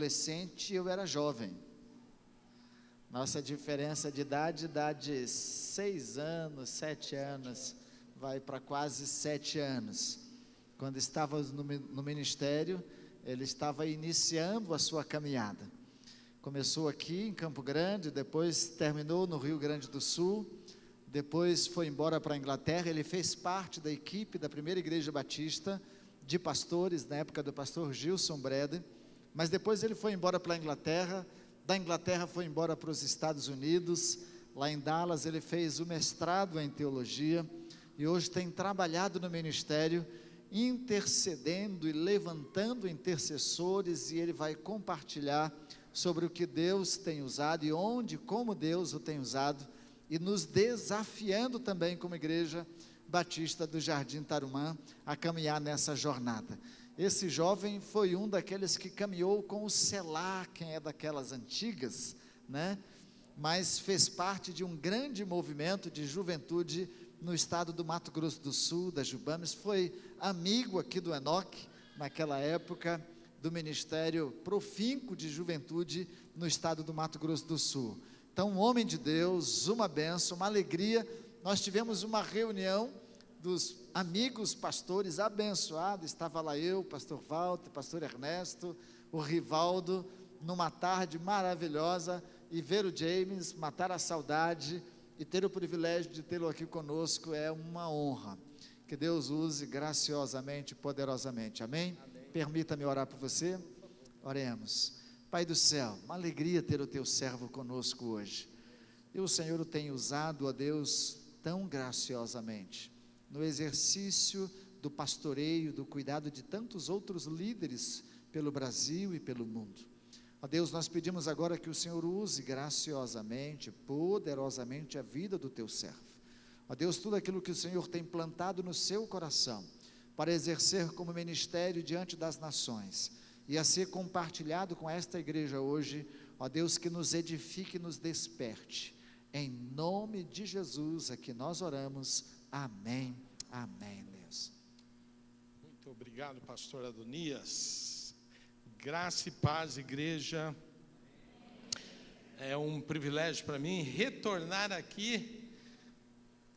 adolescente e eu era jovem. Nossa diferença de idade dá de 6 anos, 7 anos, vai para quase 7 anos. Quando estávamos no ministério, ele estava iniciando a sua caminhada. Começou aqui em Campo Grande, depois terminou no Rio Grande do Sul, depois foi embora para a Inglaterra. Ele fez parte da equipe da primeira igreja batista de pastores, na época do pastor Gilson Breder, mas depois ele foi embora para a Inglaterra, da Inglaterra foi embora para os Estados Unidos, lá em Dallas ele fez o mestrado em teologia, e hoje tem trabalhado no ministério, intercedendo e levantando intercessores, e ele vai compartilhar sobre o que Deus tem usado, e onde, como Deus o tem usado, e nos desafiando também como igreja batista do Jardim Tarumã, a caminhar nessa jornada. Esse jovem foi um daqueles que caminhou com o Selá, quem é daquelas antigas, né? Mas fez parte de um grande movimento de juventude no estado do Mato Grosso do Sul, da Jubames, foi amigo aqui do Enoque, naquela época, do Ministério Profinco de Juventude no estado do Mato Grosso do Sul. Então, um homem de Deus, uma bênção, uma alegria. Nós tivemos uma reunião dos amigos pastores abençoados, estava lá eu, pastor Walter, pastor Ernesto, o Rivaldo, numa tarde maravilhosa, e ver o James, matar a saudade, e ter o privilégio de tê-lo aqui conosco, é uma honra. Que Deus use graciosamente, poderosamente, amém? Permita-me orar por você, oremos. Pai do céu, uma alegria ter o teu servo conosco hoje, e o Senhor o tem usado, ó Deus, tão graciosamente, no exercício do pastoreio, do cuidado de tantos outros líderes, pelo Brasil e pelo mundo. Ó Deus, nós pedimos agora que o Senhor use graciosamente, poderosamente a vida do teu servo. Ó Deus, tudo aquilo que o Senhor tem plantado no seu coração, para exercer como ministério diante das nações, e a ser compartilhado com esta igreja hoje, ó Deus, que nos edifique e nos desperte, em nome de Jesus, é que nós oramos, amém, amém, Deus. Muito obrigado, pastor Adonias, graça e paz, igreja. É um privilégio para mim retornar aqui,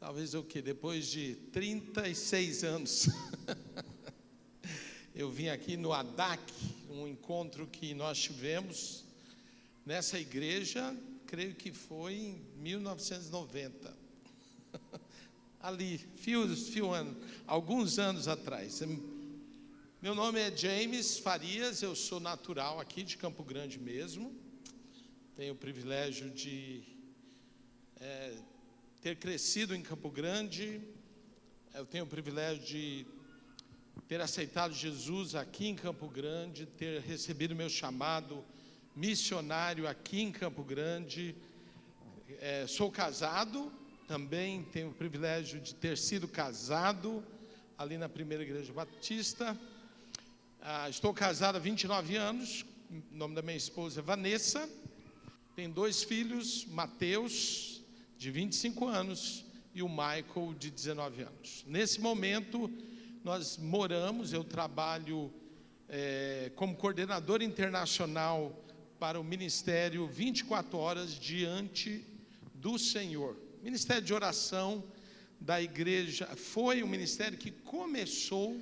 talvez depois de 36 anos, eu vim aqui no ADAC, um encontro que nós tivemos nessa igreja, creio que foi em 1990, ali, alguns anos atrás. Meu nome é James Farias, eu sou natural aqui de Campo Grande mesmo, tenho o privilégio de ter crescido em Campo Grande, eu tenho o privilégio de ter aceitado Jesus aqui em Campo Grande, ter recebido meu chamado missionário aqui em Campo Grande. Sou casado, também tenho o privilégio de ter sido casado ali na primeira igreja batista. Estou casado há 29 anos, o nome da minha esposa é Vanessa, tenho 2 filhos, Mateus, de 25 anos, e o Michael, de 19 anos. Nesse momento, nós moramos, eu trabalho como coordenador internacional para o ministério 24 horas diante do Senhor. Ministério de oração da igreja, foi um ministério que começou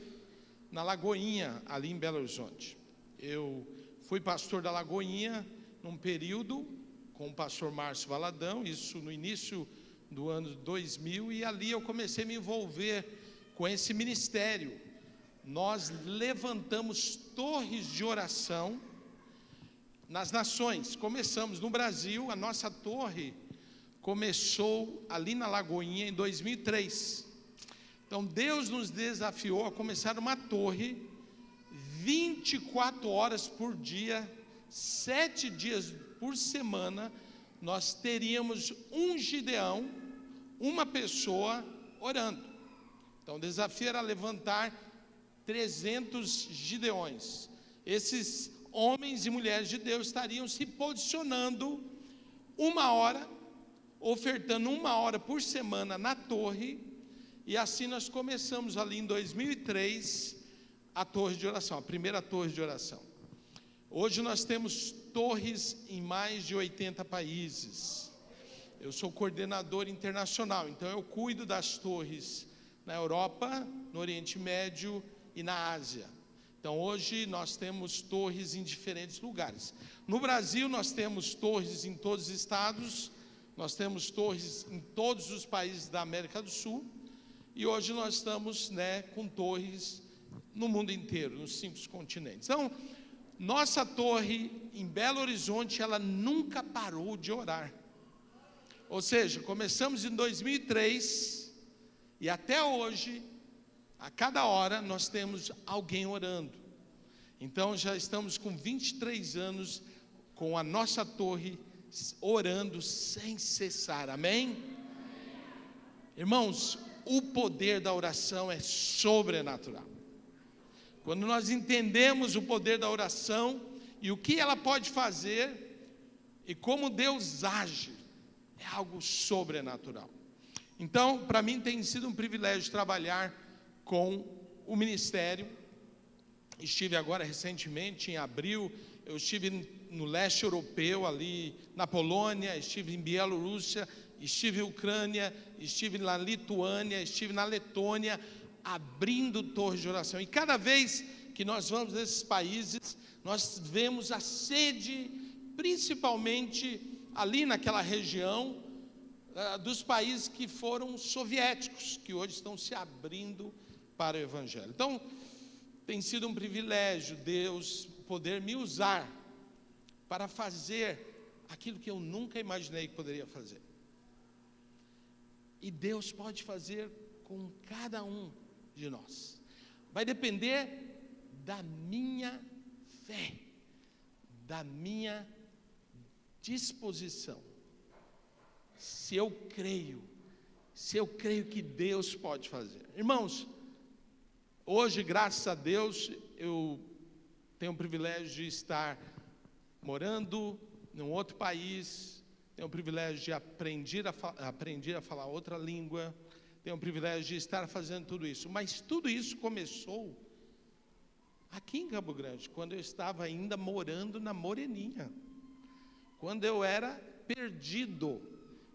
na Lagoinha, ali em Belo Horizonte. Eu fui pastor da Lagoinha num período com o pastor Márcio Valadão, isso no início do ano 2000, e ali eu comecei a me envolver com esse ministério. Nós levantamos torres de oração nas nações. Começamos no Brasil, a nossa torre começou ali na Lagoinha em 2003. Então Deus nos desafiou a começar uma torre 24 horas por dia, 7 dias por semana. Nós teríamos um Gideão, uma pessoa orando. Então o desafio era levantar 300 Gideões. Esses homens e mulheres de Deus estariam se posicionando 1 hora, ofertando 1 hora por semana na torre. E assim nós começamos ali em 2003 a torre de oração, a primeira torre de oração. Hoje nós temos torres em mais de 80 países. Eu sou coordenador internacional, então eu cuido das torres na Europa, no Oriente Médio e na Ásia. Então hoje nós temos torres em diferentes lugares. No Brasil nós temos torres em todos os estados, nós temos torres em todos os países da América do Sul, e hoje nós estamos, com torres no mundo inteiro, nos 5 continentes. Então, nossa torre em Belo Horizonte, ela nunca parou de orar. Ou seja, começamos em 2003 e até hoje, a cada hora, nós temos alguém orando. Então, já estamos com 23 anos com a nossa torre orando sem cessar, amém? Irmãos, o poder da oração é sobrenatural. Quando nós entendemos o poder da oração e o que ela pode fazer e como Deus age, é algo sobrenatural. Então, para mim tem sido um privilégio trabalhar com o ministério. Estive agora recentemente, em abril, eu estive no leste europeu, ali na Polônia, estive em Bielorrússia, estive em Ucrânia, estive na Lituânia, estive na Letônia, abrindo torres de oração. E cada vez que nós vamos nesses países, nós vemos a sede, principalmente ali naquela região, dos países que foram soviéticos, que hoje estão se abrindo para o Evangelho. Então, tem sido um privilégio Deus poder me usar para fazer aquilo que eu nunca imaginei que poderia fazer. E Deus pode fazer com cada um de nós. Vai depender da minha fé, da minha disposição. Se eu creio que Deus pode fazer. Irmãos, hoje, graças a Deus, eu tenho o privilégio de estar morando em um outro país, tenho o privilégio de aprender a falar outra língua, tenho o privilégio de estar fazendo tudo isso. Mas tudo isso começou aqui em Campo Grande, quando eu estava ainda morando na Moreninha, quando eu era perdido,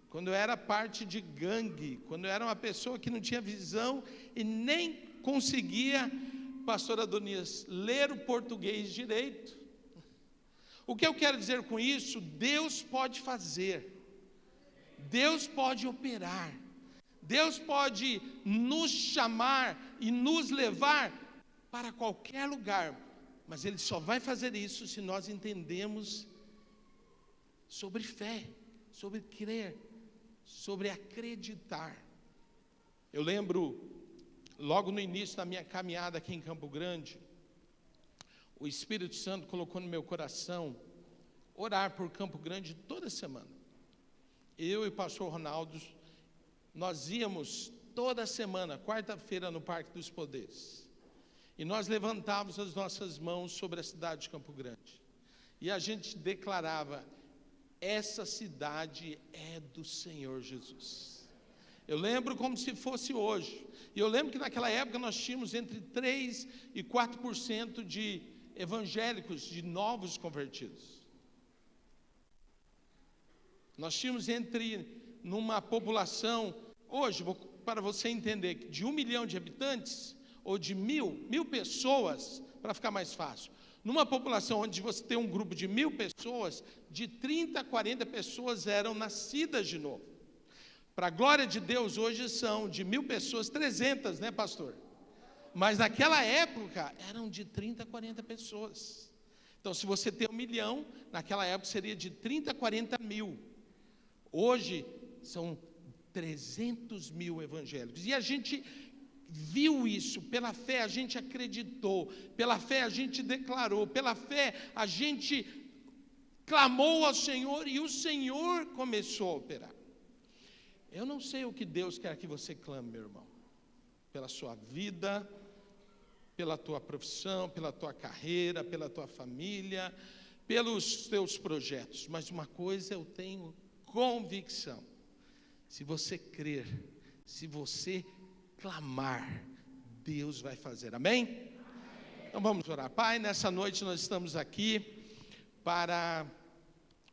quando eu era parte de gangue, quando eu era uma pessoa que não tinha visão e nem conseguia, pastor Adonias, ler o português direito. O que eu quero dizer com isso? Deus pode fazer, Deus pode operar, Deus pode nos chamar e nos levar para qualquer lugar, mas Ele só vai fazer isso se nós entendemos sobre fé, sobre crer, sobre acreditar. Eu lembro, logo no início da minha caminhada aqui em Campo Grande, o Espírito Santo colocou no meu coração orar por Campo Grande toda semana. Eu e o pastor Ronaldo, nós íamos toda semana, quarta-feira, no Parque dos Poderes, e nós levantávamos as nossas mãos sobre a cidade de Campo Grande, e a gente declarava: essa cidade é do Senhor Jesus. Eu lembro como se fosse hoje, e eu lembro que naquela época nós tínhamos entre 3% e 4% de evangélicos, de novos convertidos. Nós tínhamos numa população, hoje, para você entender, de 1 milhão de habitantes, ou de mil pessoas, para ficar mais fácil, numa população onde você tem um grupo de 1.000 pessoas, de 30 a 40 pessoas eram nascidas de novo. Para a glória de Deus, hoje são de 1.000 pessoas, 300, né, pastor? Mas naquela época, eram de 30 a 40 pessoas. Então, se você tem 1 milhão, naquela época seria de 30 a 40 mil. Hoje, são 300 mil evangélicos. E a gente viu isso, pela fé a gente acreditou, pela fé a gente declarou, pela fé a gente clamou ao Senhor e o Senhor começou a operar. Eu não sei o que Deus quer que você clame, meu irmão, pela sua vida, pela tua profissão, pela tua carreira, pela tua família, pelos teus projetos, mas uma coisa eu tenho convicção: se você crer, se você clamar, Deus vai fazer, amém? Então vamos orar. Pai, nessa noite nós estamos aqui para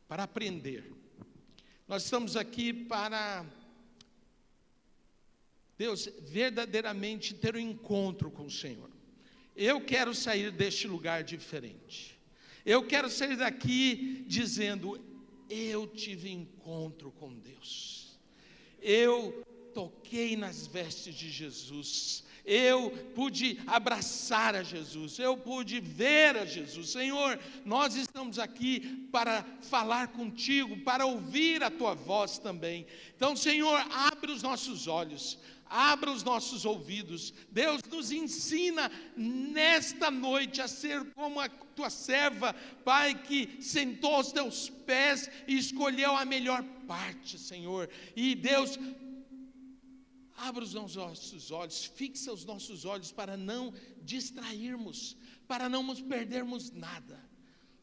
aprender. Nós estamos aqui para, Deus, verdadeiramente ter um encontro com o Senhor. Eu quero sair deste lugar diferente. Eu quero sair daqui dizendo: eu tive encontro com Deus. Eu toquei nas vestes de Jesus. Eu pude abraçar a Jesus, eu pude ver a Jesus. Senhor, nós estamos aqui para falar contigo, para ouvir a tua voz também. Então, Senhor, abre os nossos olhos, abra os nossos ouvidos. Deus, nos ensina nesta noite a ser como a tua serva, Pai, que sentou aos teus pés e escolheu a melhor parte, Senhor. E Deus, abra os nossos olhos, fixa os nossos olhos para não distrairmos, para não nos perdermos nada,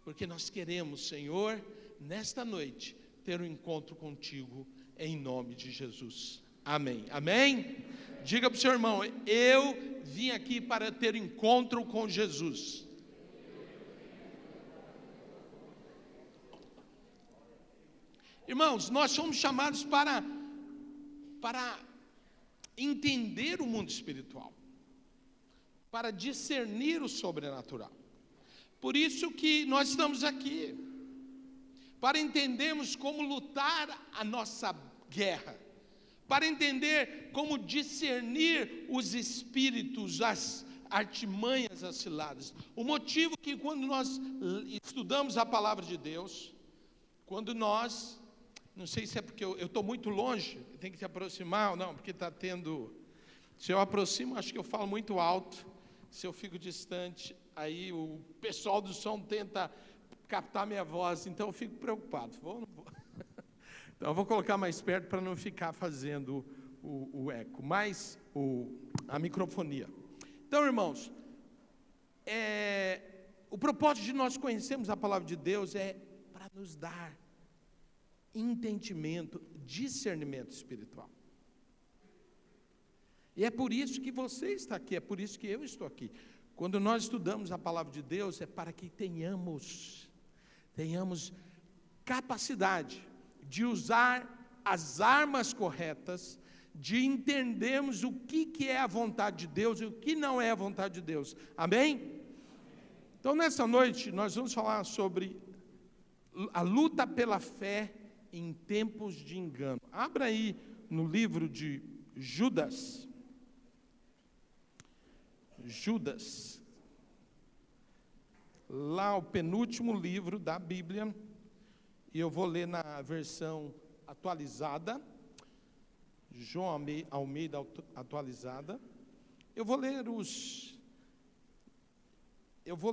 porque nós queremos, Senhor, nesta noite, ter um encontro contigo, em nome de Jesus. Amém. Amém? Diga para o seu irmão: eu vim aqui para ter encontro com Jesus. Irmãos, nós somos chamados para entender o mundo espiritual, para discernir o sobrenatural. Por isso que nós estamos aqui, para entendermos como lutar a nossa guerra, para entender como discernir os espíritos, as artimanhas, as ciladas. O motivo que quando nós estudamos a palavra de Deus, quando nós, não sei se é porque eu estou muito longe, tem que se aproximar ou não, porque está tendo, se eu aproximo, acho que eu falo muito alto, se eu fico distante, aí o pessoal do som tenta captar minha voz, então eu fico preocupado, vou ou não vou? Então eu vou colocar mais perto para não ficar fazendo o eco, mas a microfonia. Então, irmãos, o propósito de nós conhecermos a palavra de Deus é para nos dar entendimento, discernimento espiritual. E é por isso que você está aqui, é por isso que eu estou aqui. Quando nós estudamos a palavra de Deus, é para que tenhamos capacidade de usar as armas corretas, de entendermos o que é a vontade de Deus e o que não é a vontade de Deus. Amém? Então, nessa noite, nós vamos falar sobre a luta pela fé em tempos de engano. Abra aí no livro de Judas. Judas. Lá o penúltimo livro da Bíblia. E eu vou ler na versão atualizada. João Almeida atualizada. Eu vou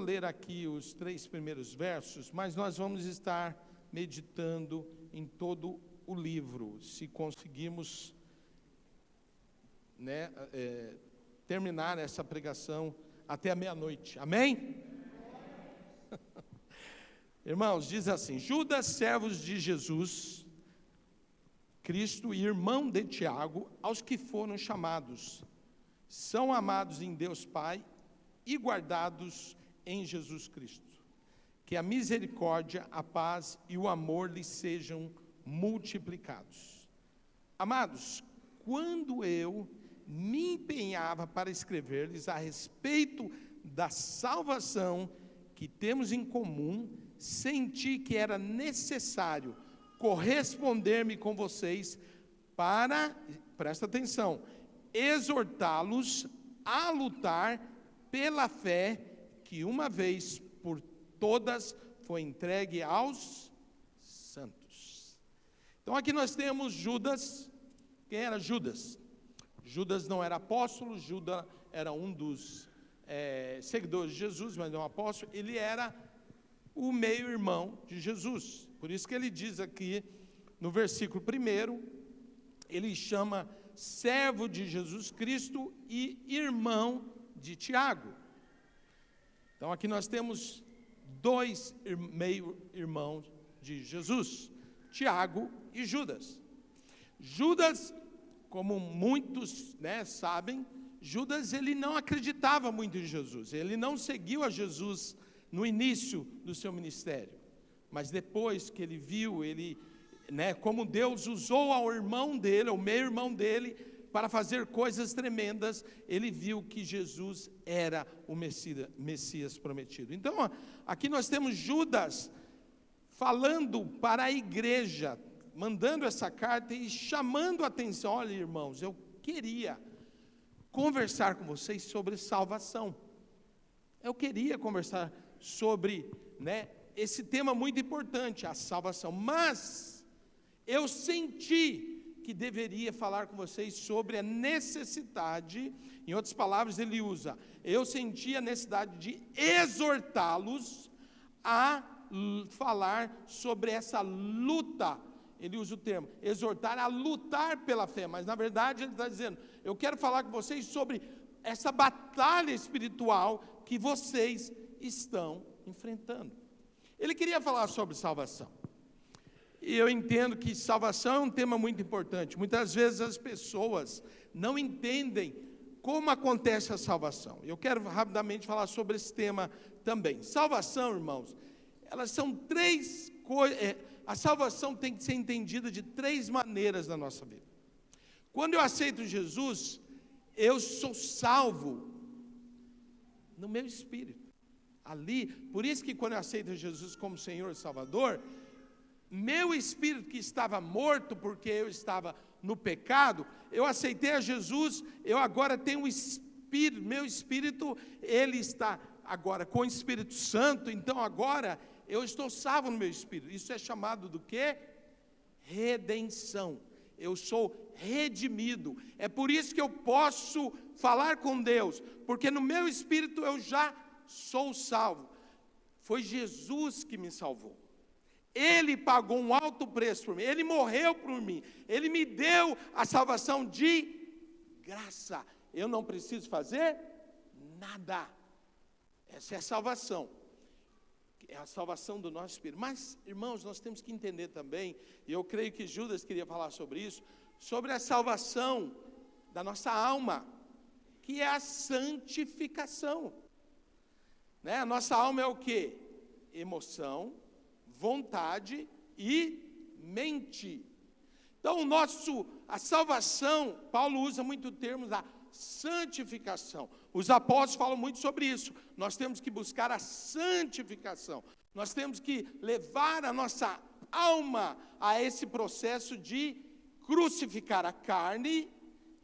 ler aqui os 3 primeiros versos, mas nós vamos estar meditando em todo o livro, se conseguirmos, terminar essa pregação até a meia-noite. Amém? Irmãos, diz assim: Judas, servos de Jesus Cristo e irmão de Tiago, aos que foram chamados, são amados em Deus Pai e guardados em Jesus Cristo. Que a misericórdia, a paz e o amor lhes sejam multiplicados. Amados, quando eu me empenhava para escrever-lhes a respeito da salvação que temos em comum, senti que era necessário corresponder-me com vocês para, presta atenção, exortá-los a lutar pela fé que uma vez por todas foi entregue aos santos. Então aqui nós temos Judas. Quem era Judas? Judas não era apóstolo, Judas era um dos seguidores de Jesus, mas não apóstolo. Ele era o meio-irmão de Jesus. Por isso que ele diz aqui, no versículo 1, ele chama servo de Jesus Cristo e irmão de Tiago. Então aqui nós temos 2 meio-irmãos de Jesus, Tiago e Judas. Judas, como muitos sabem, Judas ele não acreditava muito em Jesus, ele não seguiu a Jesus no início do seu ministério. Mas depois que ele viu, como Deus usou ao irmão dele, ao meio-irmão dele, para fazer coisas tremendas, ele viu que Jesus era o Messias prometido. Então, aqui nós temos Judas falando para a igreja, mandando essa carta e chamando a atenção. Olha, irmãos, eu queria conversar com vocês sobre salvação. Eu queria conversar sobre, esse tema muito importante, a salvação. Mas eu senti que deveria falar com vocês sobre a necessidade, em outras palavras ele usa, eu senti a necessidade de exortá-los a falar sobre essa luta. Ele usa o termo, exortar a lutar pela fé, mas na verdade ele está dizendo, eu quero falar com vocês sobre essa batalha espiritual que vocês estão enfrentando. Ele queria falar sobre salvação, e eu entendo que salvação é um tema muito importante. Muitas vezes as pessoas não entendem como acontece a salvação. Eu quero rapidamente falar sobre esse tema também. Salvação, irmãos, elas são três coisas. A salvação tem que ser entendida de três maneiras na nossa vida. Quando eu aceito Jesus, eu sou salvo no meu espírito. Ali, por isso que quando eu aceito Jesus como Senhor e Salvador, meu espírito que estava morto porque eu estava no pecado, eu aceitei a Jesus, eu agora tenho um espírito, meu espírito, ele está agora com o Espírito Santo, então agora eu estou salvo no meu espírito. Isso é chamado do quê? Redenção. Eu sou redimido. É por isso que eu posso falar com Deus, porque no meu espírito eu já sou salvo. Foi Jesus que me salvou. Ele pagou um alto preço por mim, Ele morreu por mim, Ele me deu a salvação de graça. Eu não preciso fazer nada. Essa é a salvação. É a salvação do nosso espírito. Mas, irmãos, nós temos que entender também, e eu creio que Judas queria falar sobre isso, sobre a salvação da nossa alma, que é a santificação. A nossa alma é o quê? Emoção, vontade e mente. Então a salvação, Paulo usa muito o termo da santificação. Os apóstolos falam muito sobre isso. Nós temos que buscar a santificação. Nós temos que levar a nossa alma a esse processo de crucificar a carne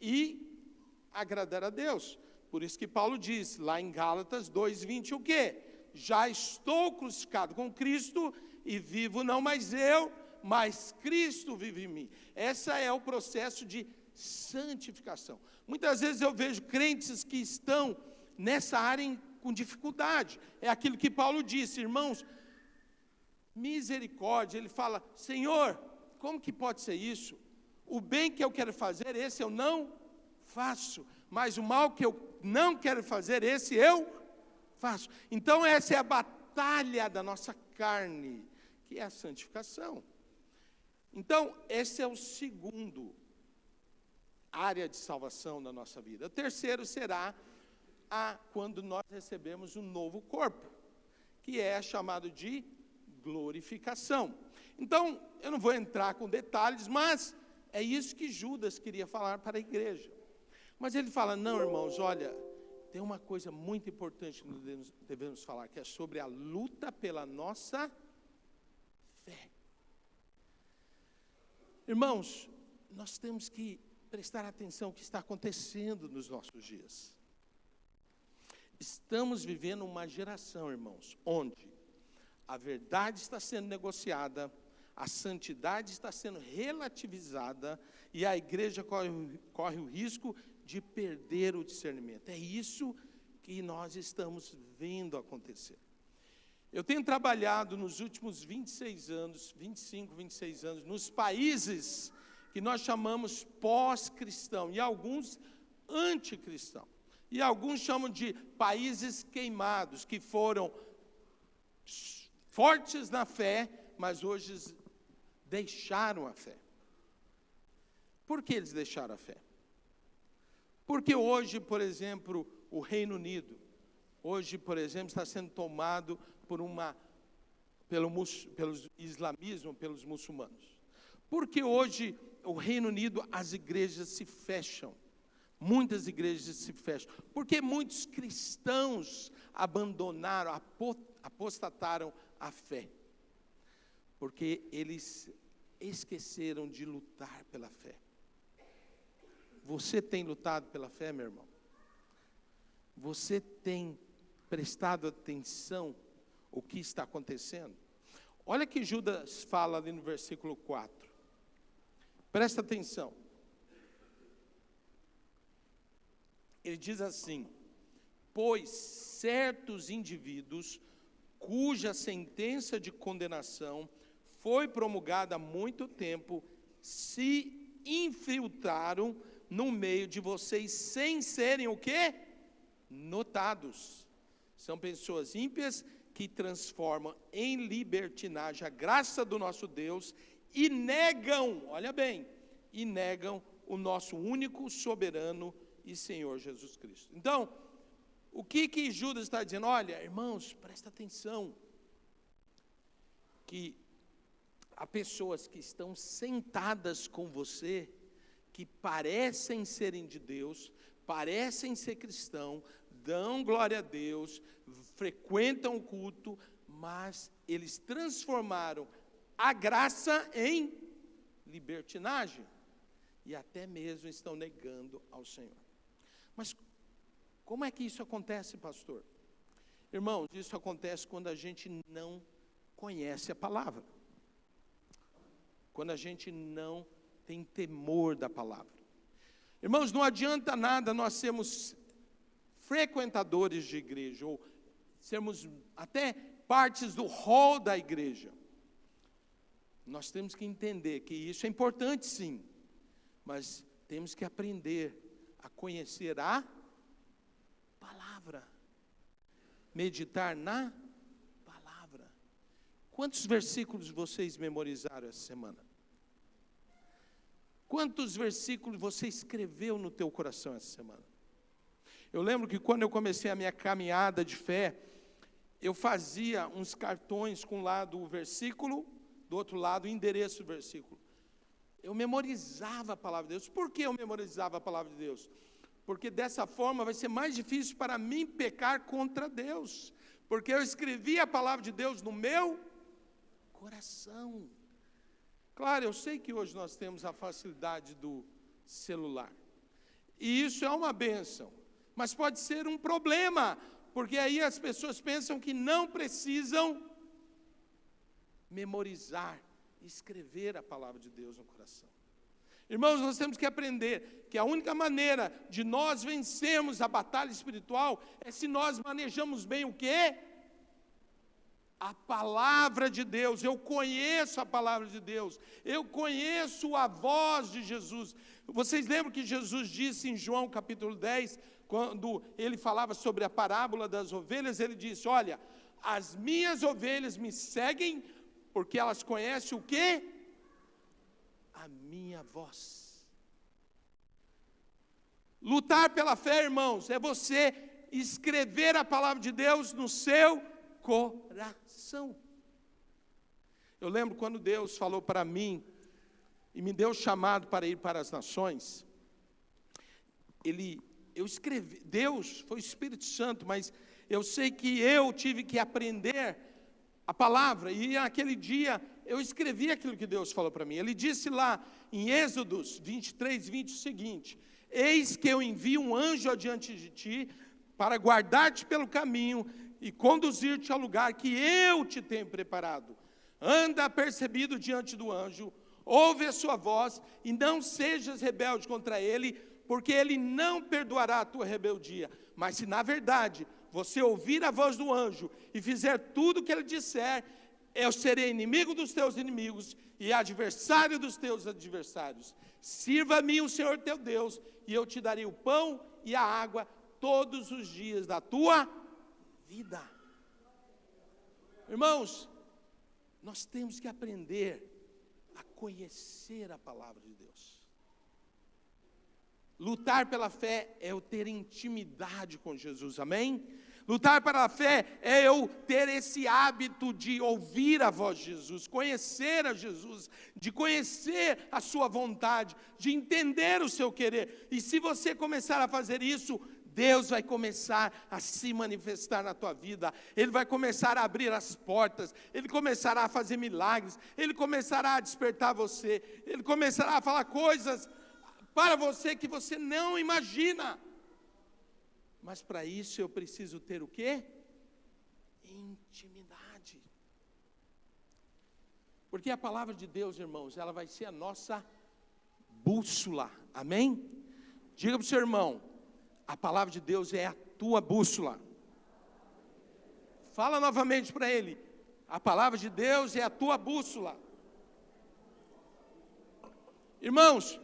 e agradar a Deus. Por isso que Paulo diz lá em Gálatas 2:20 o quê? Já estou crucificado com Cristo e vivo não mais eu, mas Cristo vive em mim. Esse é o processo de santificação. Muitas vezes eu vejo crentes que estão nessa área com dificuldade. É aquilo que Paulo disse, irmãos, misericórdia. Ele fala, Senhor, como que pode ser isso? O bem que eu quero fazer, esse eu não faço, mas o mal que eu não quero fazer, esse eu faço. Então essa é a batalha da nossa carne, que é a santificação. Então, esse é o segundo área de salvação da nossa vida. O terceiro será quando nós recebemos um novo corpo, que é chamado de glorificação. Então, eu não vou entrar com detalhes, mas é isso que Judas queria falar para a igreja. Mas ele fala, não, irmãos, olha, tem uma coisa muito importante que nós devemos falar, que é sobre a luta pela nossa fé. Irmãos, nós temos que prestar atenção no que está acontecendo nos nossos dias. Estamos vivendo uma geração, irmãos, onde a verdade está sendo negociada, a santidade está sendo relativizada e a igreja corre o risco de perder o discernimento. É isso que nós estamos vendo acontecer. Eu tenho trabalhado nos últimos 26 anos, 25, 26 anos, nos países que nós chamamos pós-cristão, e alguns anticristão. E alguns chamam de países queimados, que foram fortes na fé, mas hoje deixaram a fé. Por que eles deixaram a fé? Porque hoje, por exemplo, o Reino Unido, hoje, por exemplo, está sendo tomado por uma pelo islamismo, pelos muçulmanos. Porque hoje, o Reino Unido, as igrejas se fecham. Muitas igrejas se fecham. Porque muitos cristãos abandonaram, apostataram a fé. Porque eles esqueceram de lutar pela fé. Você tem lutado pela fé, meu irmão? Você tem prestado atenção ao que está acontecendo? Olha que Judas fala ali no versículo 4. Presta atenção. Ele diz assim: pois certos indivíduos, cuja sentença de condenação foi promulgada há muito tempo, se infiltraram no meio de vocês sem serem o quê? Notados. São pessoas ímpias que transformam em libertinagem a graça do nosso Deus e negam, olha bem, e negam o nosso único soberano e Senhor Jesus Cristo. Então, o que Judas está dizendo? Olha, irmãos, presta atenção, que há pessoas que estão sentadas com você, que parecem serem de Deus, parecem ser cristão, dão glória a Deus, frequentam o culto, mas eles transformaram a graça em libertinagem, e até mesmo estão negando ao Senhor. Mas como é que isso acontece, pastor? Irmãos, isso acontece quando a gente não conhece a palavra, quando a gente não tem temor da palavra. Irmãos, não adianta nada nós sermos frequentadores de igreja, ou sermos até partes do hall da igreja. Nós temos que entender que isso é importante, sim, mas temos que aprender a conhecer a palavra, meditar na palavra. Quantos versículos vocês memorizaram essa semana? Quantos versículos você escreveu no teu coração essa semana? Eu lembro que quando eu comecei a minha caminhada de fé, eu fazia uns cartões com um lado o versículo, do outro lado o endereço do versículo. Eu memorizava a palavra de Deus. Por que eu memorizava a palavra de Deus? Porque dessa forma vai ser mais difícil para mim pecar contra Deus. Porque eu escrevia a palavra de Deus no meu coração. Claro, eu sei que hoje nós temos a facilidade do celular. E isso é uma bênção. Mas pode ser um problema. Porque aí as pessoas pensam que não precisam memorizar, escrever a palavra de Deus no coração. Irmãos, nós temos que aprender que a única maneira de nós vencermos a batalha espiritual é se nós manejamos bem o quê? A palavra de Deus. Eu conheço a palavra de Deus, eu conheço a voz de Jesus. Vocês lembram que Jesus disse em João capítulo 10, quando ele falava sobre a parábola das ovelhas, ele disse: olha, as minhas ovelhas me seguem, porque elas conhecem o quê? A minha voz. Lutar pela fé, irmãos, é você escrever a palavra de Deus no seu coração. Eu lembro quando Deus falou para mim e me deu o chamado para ir para as nações. Eu escrevi, Deus foi o Espírito Santo, mas eu sei que eu tive que aprender a palavra, e naquele dia eu escrevi aquilo que Deus falou para mim. Ele disse lá em Êxodos 23, 20 o seguinte: eis que eu envio um anjo adiante de ti, para guardar-te pelo caminho, e conduzir-te ao lugar que eu te tenho preparado. Anda apercebido diante do anjo, ouve a sua voz, e não sejas rebelde contra ele, porque ele não perdoará a tua rebeldia. Mas se na verdade você ouvir a voz do anjo e fizer tudo o que ele disser, eu serei inimigo dos teus inimigos e adversário dos teus adversários. Sirva-me o Senhor teu Deus, e eu te darei o pão e a água todos os dias da tua vida. Irmãos, nós temos que aprender a conhecer a palavra de Deus. Lutar pela fé é eu ter intimidade com Jesus, amém? Lutar pela fé é eu ter esse hábito de ouvir a voz de Jesus, conhecer a Jesus, de conhecer a sua vontade, de entender o seu querer. E se você começar a fazer isso, Deus vai começar a se manifestar na tua vida. Ele vai começar a abrir as portas. Ele começará a fazer milagres. Ele começará a despertar você. Ele começará a falar coisas para você que você não imagina. Mas para isso eu preciso ter o quê? Intimidade. Porque a palavra de Deus, irmãos, ela vai ser a nossa bússola. Amém? Diga para o seu irmão, a palavra de Deus é a tua bússola. Fala novamente para ele, a palavra de Deus é a tua bússola. Irmãos,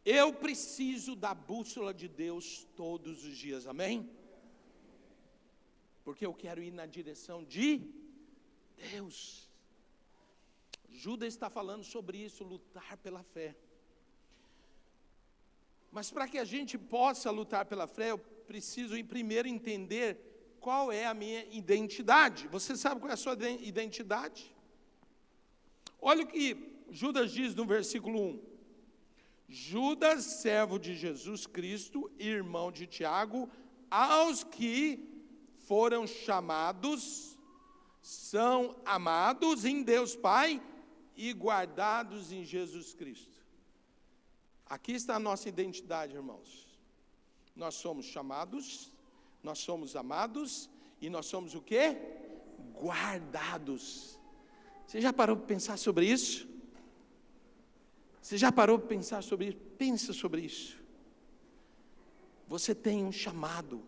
eu preciso da bússola de Deus todos os dias, amém? Porque eu quero ir na direção de Deus. Judas está falando sobre isso, lutar pela fé. Mas para que a gente possa lutar pela fé, eu preciso primeiro entender qual é a minha identidade. Você sabe qual é a sua identidade? Olha o que Judas diz no versículo 1. Judas, servo de Jesus Cristo, irmão de Tiago, aos que foram chamados, são amados em Deus Pai e guardados em Jesus Cristo. Aqui está a nossa identidade, irmãos. Nós somos chamados, nós somos amados e nós somos o quê? Guardados. Você já parou para pensar sobre isso? Você já parou para pensar sobre isso? Pensa sobre isso. Você tem um chamado.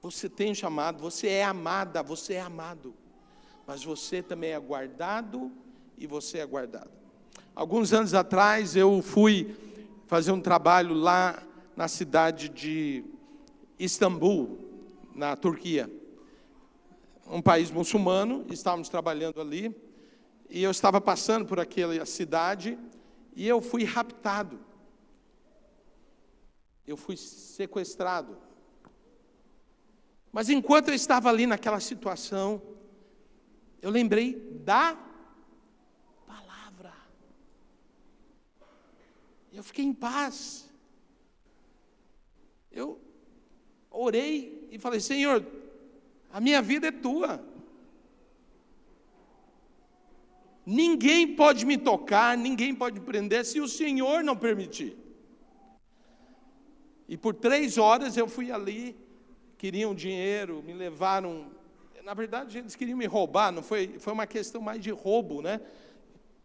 Você tem um chamado, você é amada, você é amado. Mas você também é guardado e você é guardado. Alguns anos atrás eu fui fazer um trabalho lá na cidade de Istambul, na Turquia. Um país muçulmano, estávamos trabalhando ali. E eu estava passando por aquela cidade e eu fui raptado. Eu fui sequestrado. Mas enquanto eu estava ali naquela situação, eu lembrei da palavra. Eu fiquei em paz. Eu orei e falei, Senhor, a minha vida é tua. Ninguém pode me tocar, ninguém pode me prender se o Senhor não permitir. E por 3 horas eu fui ali, queriam dinheiro, me levaram. Na verdade, eles queriam me roubar, não foi uma questão mais de roubo, né?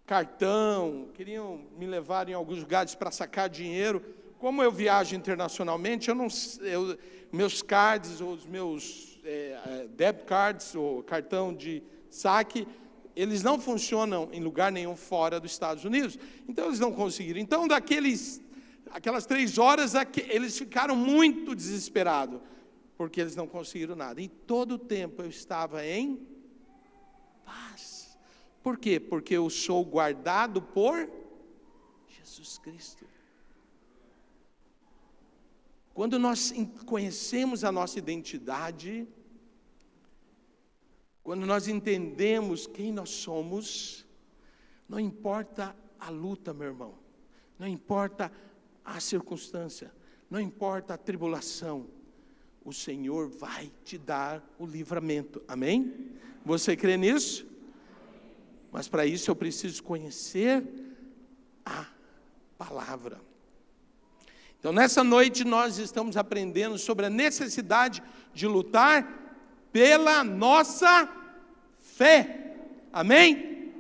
Cartão, queriam me levar em alguns lugares para sacar dinheiro. Como eu viajo internacionalmente, meus cards, ou os meus debit cards, ou cartão de saque, eles não funcionam em lugar nenhum fora dos Estados Unidos. Então, eles não conseguiram. Então, aquelas 3 horas, eles ficaram muito desesperados, porque eles não conseguiram nada. E todo o tempo eu estava em paz. Por quê? Porque eu sou guardado por Jesus Cristo. Quando nós conhecemos a nossa identidade, quando nós entendemos quem nós somos, não importa a luta, meu irmão, não importa a circunstância, não importa a tribulação, o Senhor vai te dar o livramento, amém? Você crê nisso? Mas para isso eu preciso conhecer a palavra. Então nessa noite nós estamos aprendendo sobre a necessidade de lutar pela nossa fé, amém?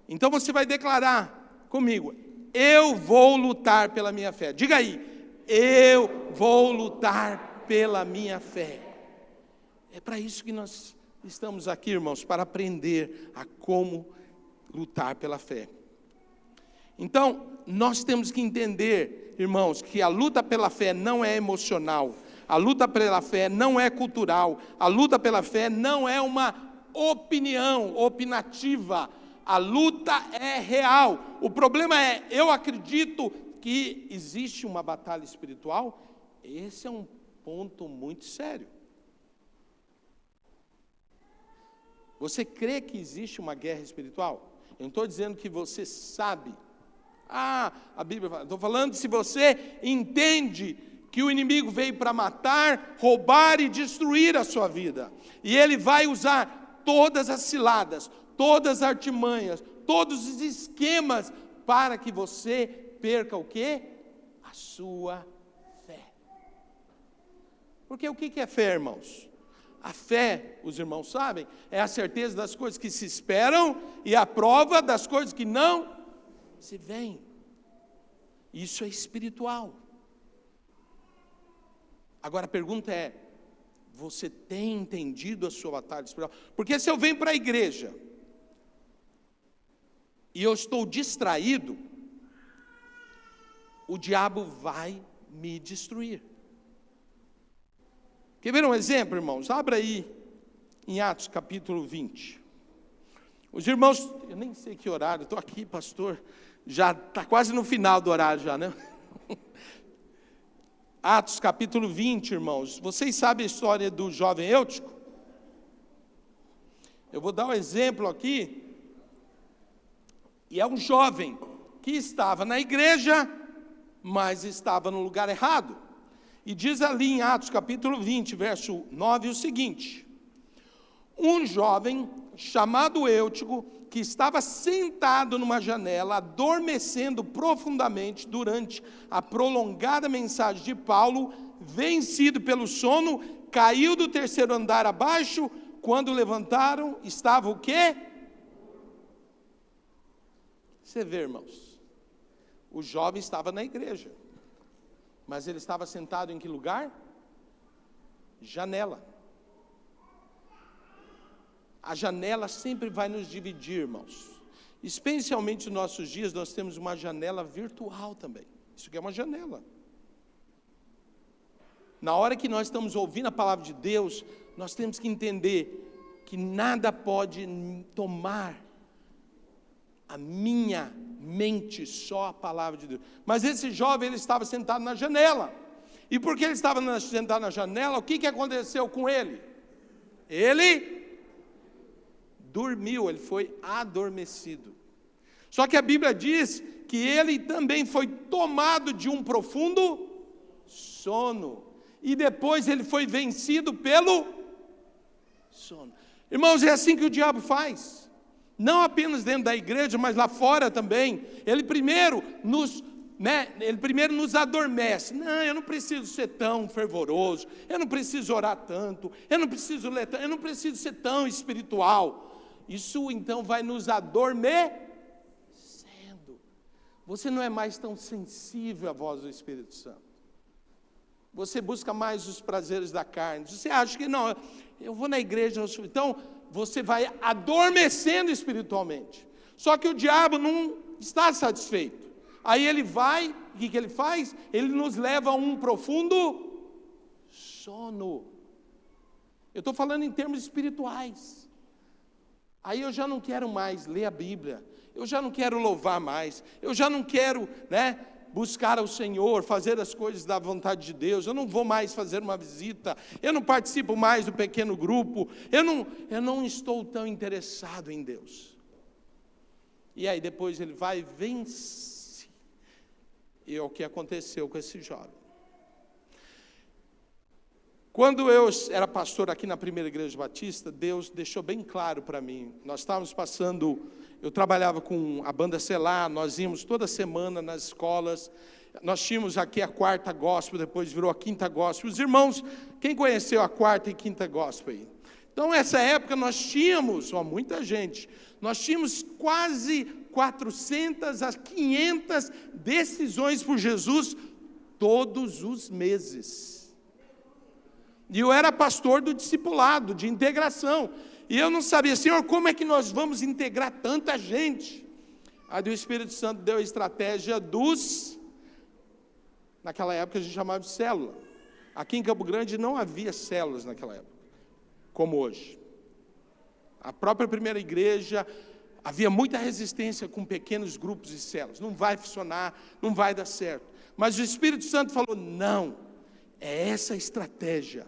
Então você vai declarar comigo, eu vou lutar pela minha fé. Diga aí, eu vou lutar pela minha fé. É para isso que nós estamos aqui, irmãos, para aprender a como lutar pela fé. Então, nós temos que entender, irmãos, que a luta pela fé não é emocional, a luta pela fé não é cultural, a luta pela fé não é uma opinião opinativa, a luta é real. O problema é, eu acredito que existe uma batalha espiritual, esse é um ponto muito sério. Você crê que existe uma guerra espiritual? Eu não estou dizendo que você sabe. A Bíblia fala, estou falando se você entende que o inimigo veio para matar, roubar e destruir a sua vida. E ele vai usar todas as ciladas, todas as artimanhas, todos os esquemas para que você perca o quê? A sua fé. Porque o que é fé, irmãos? A fé, os irmãos sabem, é a certeza das coisas que se esperam e a prova das coisas que não se veem. Isso é espiritual. Agora a pergunta é, você tem entendido a sua batalha espiritual? Porque se eu venho para a igreja e eu estou distraído, o diabo vai me destruir. Quer ver um exemplo, irmãos? Abra aí em Atos capítulo 20. Os irmãos, eu nem sei que horário, estou aqui, pastor, já está quase no final do horário já, né? Atos capítulo 20, irmãos. Vocês sabem a história do jovem Eutico? Eu vou dar um exemplo aqui. E é um jovem que estava na igreja, mas estava no lugar errado. E diz ali em Atos capítulo 20, verso 9, o seguinte: um jovem chamado Eutico, que estava sentado numa janela, adormecendo profundamente durante a prolongada mensagem de Paulo, vencido pelo sono, caiu do terceiro andar abaixo. Quando levantaram, estava o quê? Você vê, irmãos, o jovem estava na igreja, mas ele estava sentado em que lugar? Janela. A janela sempre vai nos dividir, irmãos. Especialmente nos nossos dias, nós temos uma janela virtual também. Isso aqui é uma janela. Na hora que nós estamos ouvindo a palavra de Deus, nós temos que entender que nada pode tomar a minha mente, só a palavra de Deus. Mas esse jovem, ele estava sentado na janela. E porque ele estava sentado na janela, o que aconteceu com ele? Ele dormiu, ele foi adormecido. Só que a Bíblia diz que ele também foi tomado de um profundo sono. E depois ele foi vencido pelo sono. Irmãos, é assim que o diabo faz. Não apenas dentro da igreja, mas lá fora também. Ele primeiro nos adormece. Não, eu não preciso ser tão fervoroso, eu não preciso orar tanto, eu não preciso ler tanto, eu não preciso ser tão espiritual. Isso então vai nos adormecendo. Você não é mais tão sensível à voz do Espírito Santo. Você busca mais os prazeres da carne. Você acha que não, eu vou na igreja, então você vai adormecendo espiritualmente. Só que o diabo não está satisfeito. Aí ele vai, o que ele faz? Ele nos leva a um profundo sono. Eu estou falando em termos espirituais. Aí eu já não quero mais ler a Bíblia, eu já não quero louvar mais, eu já não quero, buscar ao Senhor, fazer as coisas da vontade de Deus, eu não vou mais fazer uma visita, eu não participo mais do pequeno grupo, eu não estou tão interessado em Deus. E aí depois ele vai vencer. E é o que aconteceu com esse jovem. Quando eu era pastor aqui na primeira igreja batista, Deus deixou bem claro para mim. Nós estávamos passando, eu trabalhava com a banda Selah, nós íamos toda semana nas escolas. Nós tínhamos aqui a quarta gospel, depois virou a quinta gospel. Os irmãos, quem conheceu a quarta e quinta gospel aí? Então, nessa época nós tínhamos, muita gente, nós tínhamos quase 400 a 500 decisões por Jesus todos os meses. E eu era pastor do discipulado, de integração. E eu não sabia, Senhor, como é que nós vamos integrar tanta gente? Aí o Espírito Santo deu a estratégia naquela época a gente chamava de célula. Aqui em Campo Grande não havia células naquela época, como hoje. A própria primeira igreja, havia muita resistência com pequenos grupos e células. Não vai funcionar, não vai dar certo. Mas o Espírito Santo falou, não. É essa a estratégia.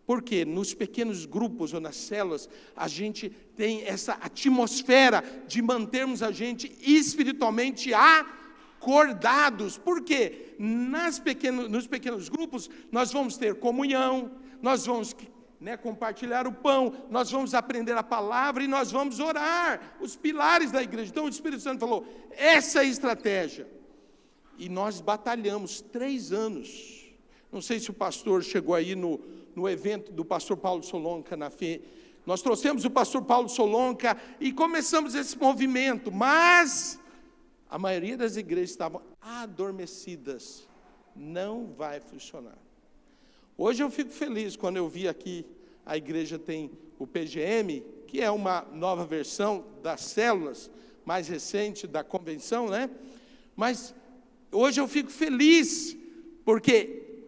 Porque nos pequenos grupos ou nas células, a gente tem essa atmosfera de mantermos a gente espiritualmente acordados. Por quê? Nos pequenos grupos, nós vamos ter comunhão, nós vamos compartilhar o pão, nós vamos aprender a palavra e nós vamos orar, os pilares da igreja. Então o Espírito Santo falou, essa é a estratégia. E nós batalhamos 3 anos. Não sei se o pastor chegou aí no evento do pastor Paulo Solonca na FE. Nós trouxemos o pastor Paulo Solonca e começamos esse movimento, mas a maioria das igrejas estavam adormecidas. Não vai funcionar. Hoje eu fico feliz quando eu vi aqui, a igreja tem o PGM, que é uma nova versão das células, mais recente da convenção, né? Mas hoje eu fico feliz, porque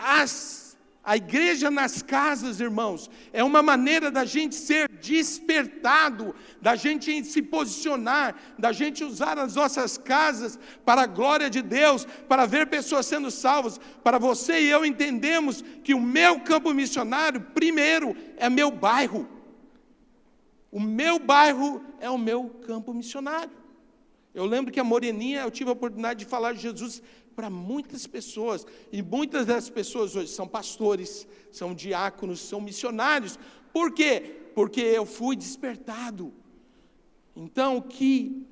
a igreja nas casas, irmãos, é uma maneira da gente ser despertado, da gente se posicionar, da gente usar as nossas casas para a glória de Deus, para ver pessoas sendo salvas, para você e eu entendemos que o meu campo missionário, primeiro, é meu bairro. O meu bairro é o meu campo missionário. Eu lembro que a Moreninha, eu tive a oportunidade de falar de Jesus para muitas pessoas, e muitas das pessoas hoje são pastores, são diáconos, são missionários. Por quê? Porque eu fui despertado. Então, o que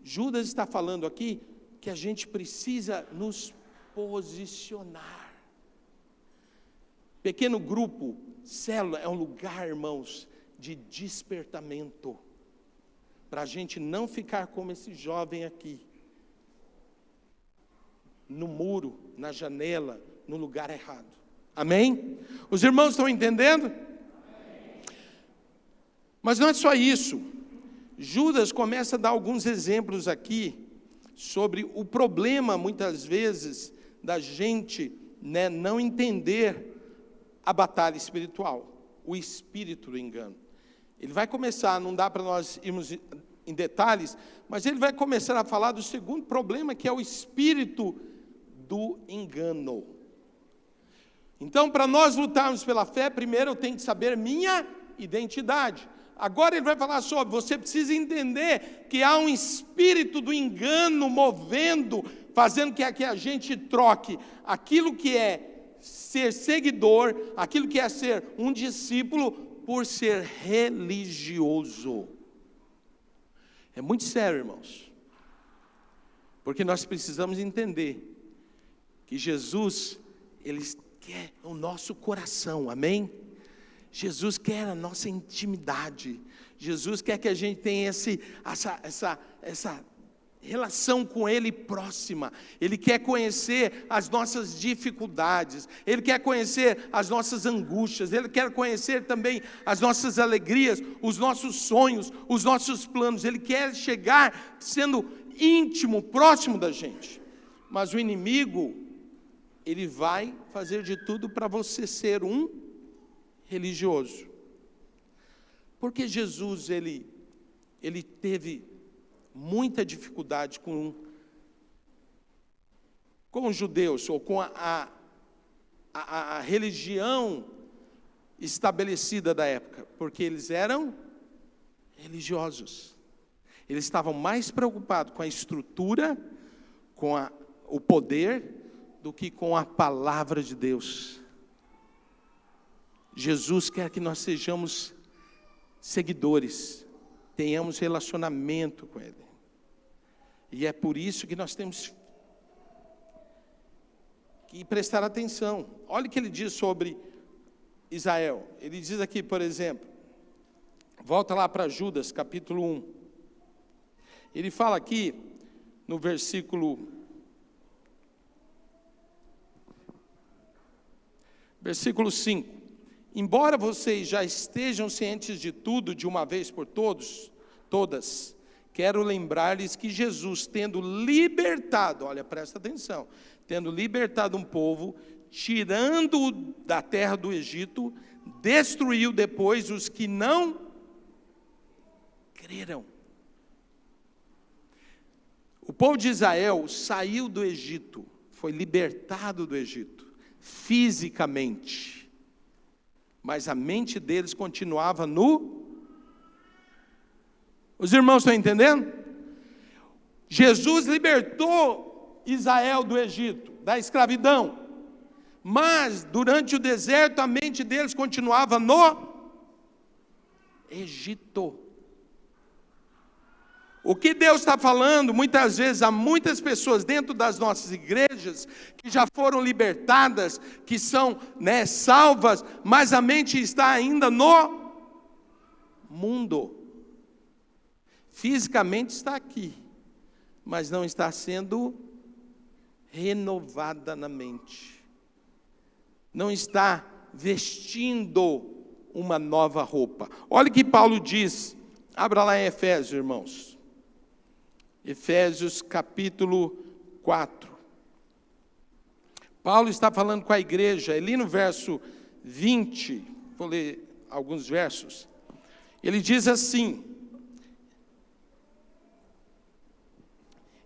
Judas está falando aqui, que a gente precisa nos posicionar. Pequeno grupo, célula, é um lugar, irmãos, de despertamento, para a gente não ficar como esse jovem aqui, no muro, na janela, no lugar errado. Amém? Os irmãos estão entendendo? Mas não é só isso. Judas começa a dar alguns exemplos aqui sobre o problema, muitas vezes, da gente não entender a batalha espiritual, o espírito do engano. Ele vai começar, não dá para nós irmos em detalhes, mas ele vai começar a falar do segundo problema, que é o espírito do engano. Então, para nós lutarmos pela fé, primeiro eu tenho que saber minha identidade. Agora ele vai falar sobre, você precisa entender que há um espírito do engano movendo, fazendo que a gente troque aquilo que é ser seguidor, aquilo que é ser um discípulo, por ser religioso. É muito sério, irmãos, porque nós precisamos entender que Jesus, Ele quer o nosso coração, amém? Jesus quer a nossa intimidade, Jesus quer que a gente tenha essa relação com Ele próxima. Ele quer conhecer as nossas dificuldades, Ele quer conhecer as nossas angústias, Ele quer conhecer também as nossas alegrias, os nossos sonhos, os nossos planos. Ele quer chegar sendo íntimo, próximo da gente. Mas o inimigo, ele vai fazer de tudo para você ser um religioso. Porque Jesus, ele teve muita dificuldade com os judeus, ou com a religião estabelecida da época, porque eles eram religiosos. Eles estavam mais preocupados com a estrutura, com o poder, do que com a palavra de Deus. Jesus quer que nós sejamos seguidores, tenhamos relacionamento com Ele. E é por isso que nós temos que prestar atenção. Olha o que ele diz sobre Israel. Ele diz aqui, por exemplo, volta lá para Judas, capítulo 1. Ele fala aqui, no versículo 5. Embora vocês já estejam cientes de tudo de uma vez por todas, quero lembrar-lhes que Jesus, tendo libertado, olha, presta atenção, tendo libertado um povo, tirando-o da terra do Egito, destruiu depois os que não creram. O povo de Israel saiu do Egito, foi libertado do Egito, fisicamente, mas a mente deles continuava no... Os irmãos estão entendendo? Jesus libertou Israel do Egito, da escravidão, mas durante o deserto a mente deles continuava no Egito. O que Deus está falando, muitas vezes, há muitas pessoas dentro das nossas igrejas, que já foram libertadas, que são, salvas, mas a mente está ainda no mundo. Fisicamente está aqui, mas não está sendo renovada na mente. Não está vestindo uma nova roupa. Olha o que Paulo diz, abra lá em Efésios, irmãos. Efésios capítulo 4. Paulo está falando com a igreja, ali no verso 20, vou ler alguns versos. Ele diz assim,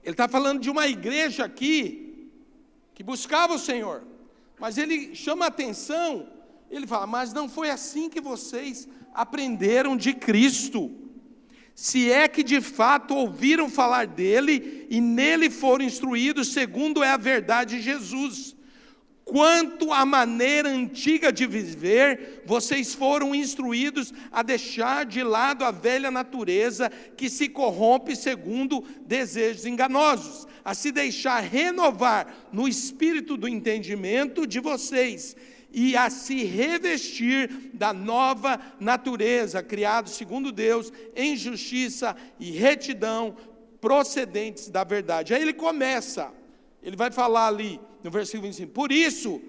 ele está falando de uma igreja aqui, que buscava o Senhor, mas ele chama a atenção, ele fala, mas não foi assim que vocês aprenderam de Cristo, se é que de fato ouviram falar dele, e nele foram instruídos, segundo é a verdade de Jesus. Quanto à maneira antiga de viver, vocês foram instruídos a deixar de lado a velha natureza, que se corrompe segundo desejos enganosos, a se deixar renovar no espírito do entendimento de vocês, e a se revestir da nova natureza, criado segundo Deus, em justiça e retidão, procedentes da verdade. Aí ele começa, ele vai falar ali, no versículo 25, por isso,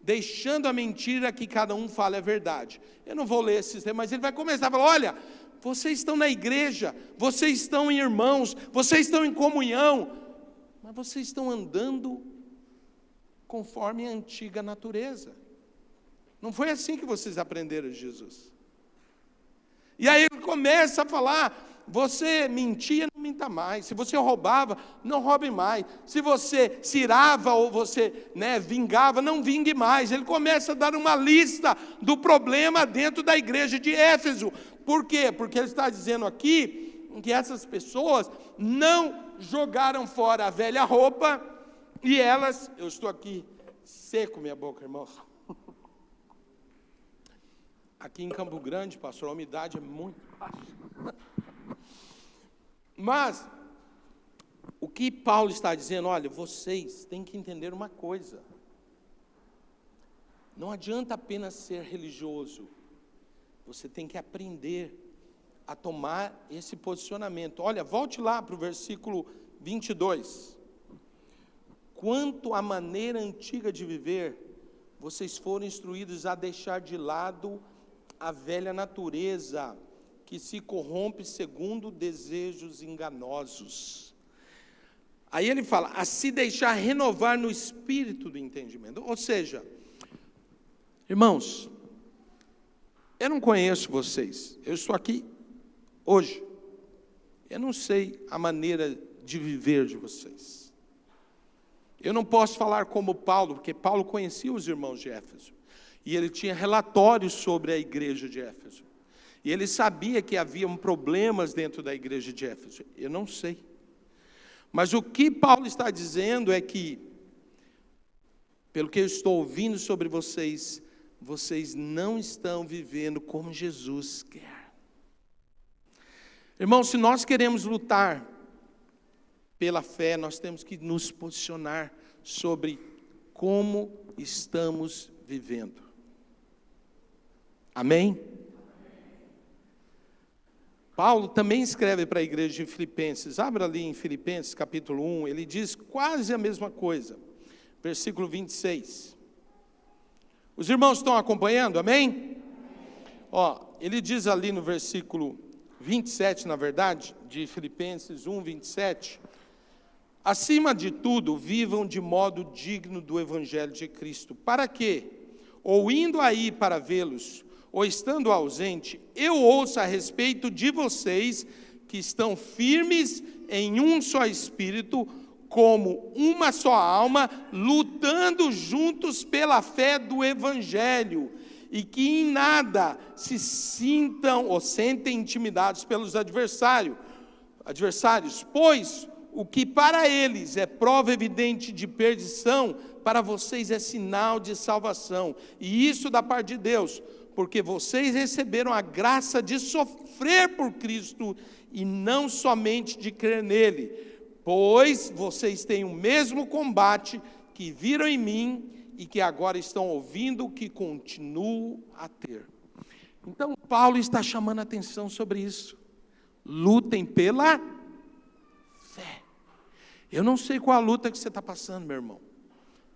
deixando a mentira, que cada um fale a verdade. Eu não vou ler esses temas, mas ele vai começar a falar, olha, vocês estão na igreja, vocês estão em irmãos, vocês estão em comunhão, mas vocês estão andando conforme a antiga natureza. Não foi assim que vocês aprenderam de Jesus. E aí ele começa a falar, você mentia, não minta mais. Se você roubava, não roube mais. Se você se irava ou você vingava, não vingue mais. Ele começa a dar uma lista do problema dentro da igreja de Éfeso. Por quê? Porque ele está dizendo aqui que essas pessoas não jogaram fora a velha roupa e elas... Eu estou aqui seco minha boca, irmão. Aqui em Campo Grande, pastor, a umidade é muito baixa. Mas, o que Paulo está dizendo, olha, vocês têm que entender uma coisa. Não adianta apenas ser religioso. Você tem que aprender a tomar esse posicionamento. Olha, volte lá para o versículo 22. Quanto à maneira antiga de viver, vocês foram instruídos a deixar de lado a velha natureza, que se corrompe segundo desejos enganosos. Aí ele fala, a se deixar renovar no espírito do entendimento. Ou seja, irmãos, eu não conheço vocês, eu estou aqui hoje, eu não sei a maneira de viver de vocês. Eu não posso falar como Paulo, porque Paulo conhecia os irmãos de Éfeso. E ele tinha relatórios sobre a igreja de Éfeso. E ele sabia que haviam problemas dentro da igreja de Éfeso. Eu não sei. Mas o que Paulo está dizendo é que, pelo que eu estou ouvindo sobre vocês, vocês não estão vivendo como Jesus quer. Irmãos, se nós queremos lutar pela fé, nós temos que nos posicionar sobre como estamos vivendo. Amém? Paulo também escreve para a igreja de Filipenses, abra ali em Filipenses capítulo 1, ele diz quase a mesma coisa, versículo 26. Os irmãos estão acompanhando, amém? Ele diz ali no versículo 27, na verdade, de Filipenses 1, 27, acima de tudo, vivam de modo digno do evangelho de Cristo, para que, ou indo aí para vê-los, ou estando ausente, eu ouço a respeito de vocês, que estão firmes em um só espírito, como uma só alma, lutando juntos pela fé do Evangelho, e que em nada se sintam ou sentem intimidados pelos adversários, pois o que para eles é prova evidente de perdição, para vocês é sinal de salvação, e isso da parte de Deus, porque vocês receberam a graça de sofrer por Cristo, e não somente de crer nele, pois vocês têm o mesmo combate que viram em mim, e que agora estão ouvindo, que continuo a ter. Então Paulo está chamando a atenção sobre isso. Lutem pela fé. Eu não sei qual a luta que você está passando, meu irmão,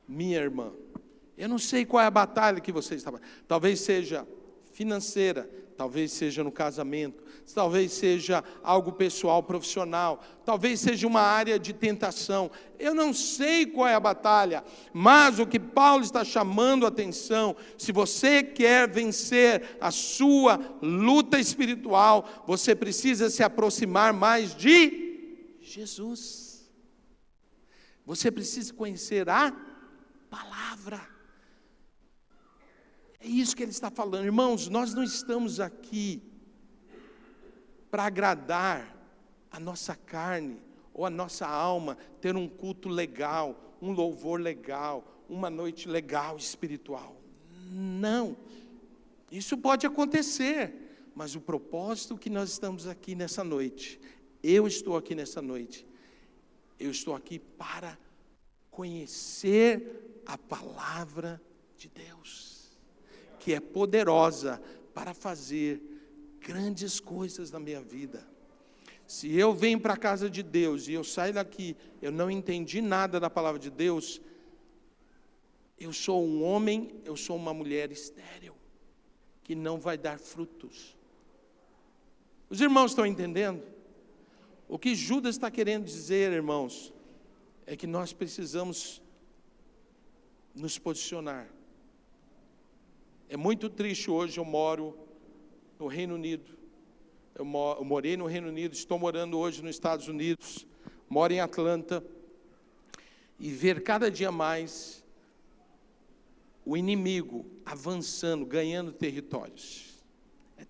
minha irmã. Eu não sei qual é a batalha que você está passando. Talvez seja financeira, talvez seja no casamento, talvez seja algo pessoal, profissional, talvez seja uma área de tentação. Eu não sei qual é a batalha, mas o que Paulo está chamando a atenção, se você quer vencer a sua luta espiritual, você precisa se aproximar mais de Jesus. Você precisa conhecer a palavra. É isso que ele está falando. Irmãos, nós não estamos aqui para agradar a nossa carne ou a nossa alma, ter um culto legal, um louvor legal, uma noite legal espiritual. Não, isso pode acontecer, mas o propósito que nós estamos aqui nessa noite, eu estou aqui nessa noite, eu estou aqui para conhecer a palavra de Deus, que é poderosa para fazer grandes coisas na minha vida. Se eu venho para a casa de Deus e eu saio daqui, eu não entendi nada da palavra de Deus, eu sou um homem, eu sou uma mulher estéril, que não vai dar frutos. Os irmãos estão entendendo? O que Judas está querendo dizer, irmãos, é que nós precisamos nos posicionar. É muito triste hoje, eu moro no Reino Unido, eu morei no Reino Unido, estou morando hoje nos Estados Unidos, moro em Atlanta, e ver cada dia mais o inimigo avançando, ganhando territórios. É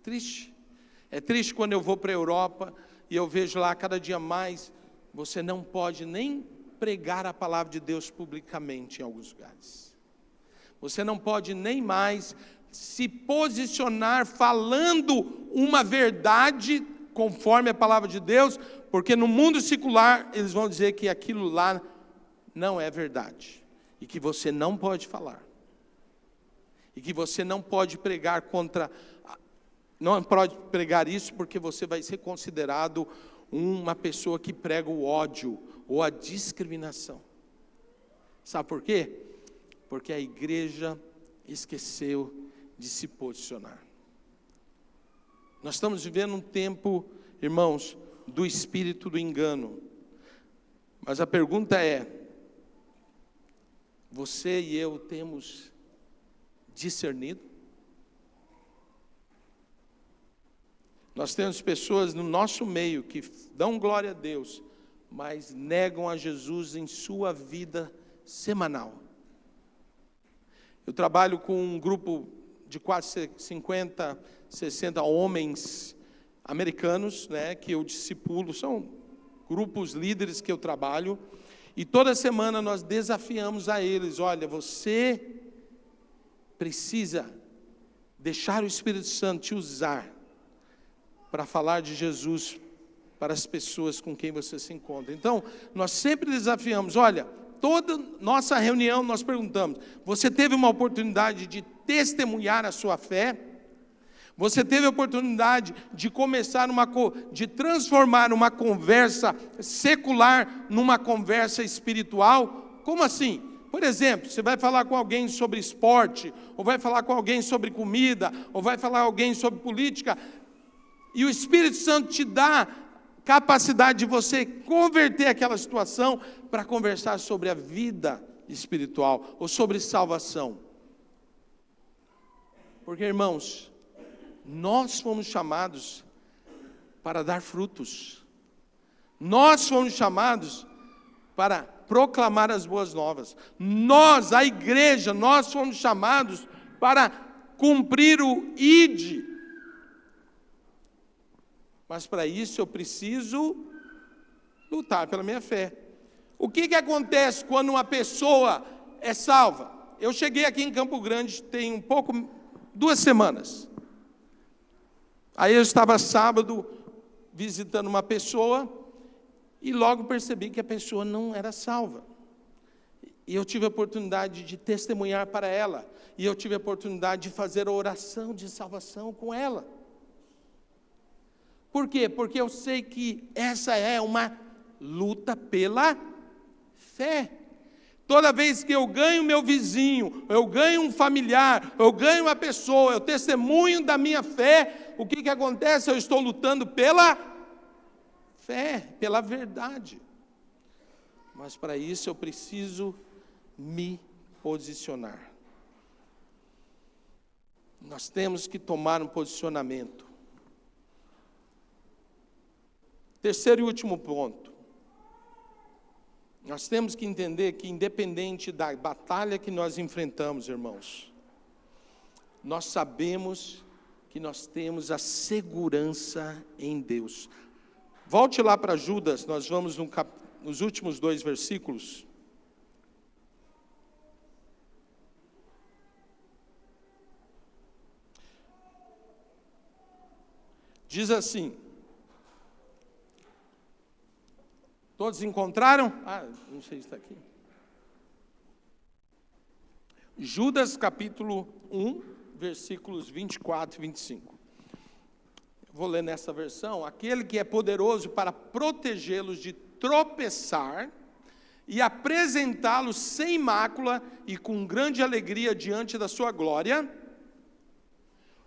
triste quando eu vou para a Europa, e eu vejo lá cada dia mais, você não pode nem pregar a palavra de Deus publicamente em alguns lugares. Você não pode nem mais se posicionar falando uma verdade conforme a palavra de Deus, porque no mundo secular eles vão dizer que aquilo lá não é verdade, e que você não pode falar, e que você não pode pregar não pode pregar isso, porque você vai ser considerado uma pessoa que prega o ódio ou a discriminação. Sabe por quê? Porque a igreja esqueceu de se posicionar. Nós estamos vivendo um tempo, irmãos, do espírito do engano. Mas a pergunta é: você e eu temos discernido? Nós temos pessoas no nosso meio que dão glória a Deus, mas negam a Jesus em sua vida semanal. Eu trabalho com um grupo de quase 50, 60 homens americanos, que eu discipulo, são grupos líderes que eu trabalho, e toda semana nós desafiamos a eles: olha, você precisa deixar o Espírito Santo te usar para falar de Jesus para as pessoas com quem você se encontra. Então, nós sempre desafiamos, olha, toda nossa reunião nós perguntamos: você teve uma oportunidade de testemunhar a sua fé? Você teve a oportunidade de de transformar uma conversa secular numa conversa espiritual? Como assim? Por exemplo, você vai falar com alguém sobre esporte, ou vai falar com alguém sobre comida, ou vai falar com alguém sobre política, e o Espírito Santo te dá capacidade de você converter aquela situação para conversar sobre a vida espiritual ou sobre salvação. Porque, irmãos, nós fomos chamados para dar frutos. Nós fomos chamados para proclamar as boas novas. Nós, a igreja, nós fomos chamados para cumprir o ide. Mas para isso eu preciso lutar pela minha fé. O que acontece quando uma pessoa é salva? Eu cheguei aqui em Campo Grande tem 2 semanas. Aí eu estava sábado visitando uma pessoa e logo percebi que a pessoa não era salva. E eu tive a oportunidade de testemunhar para ela. E eu tive a oportunidade de fazer a oração de salvação com ela. Por quê? Porque eu sei que essa é uma luta pela fé. Toda vez que eu ganho meu vizinho, eu ganho um familiar, eu ganho uma pessoa, eu testemunho da minha fé, o que acontece? Eu estou lutando pela fé, pela verdade. Mas para isso eu preciso me posicionar. Nós temos que tomar um posicionamento. Terceiro e último ponto. Nós temos que entender que, independente da batalha que nós enfrentamos, irmãos, nós sabemos que nós temos a segurança em Deus. Volte lá para Judas, nós vamos nos últimos 2 versículos. Diz assim. Todos encontraram? Não sei se está aqui. Judas capítulo 1, versículos 24 e 25. Vou ler nessa versão. Aquele que é poderoso para protegê-los de tropeçar e apresentá-los sem mácula e com grande alegria diante da sua glória,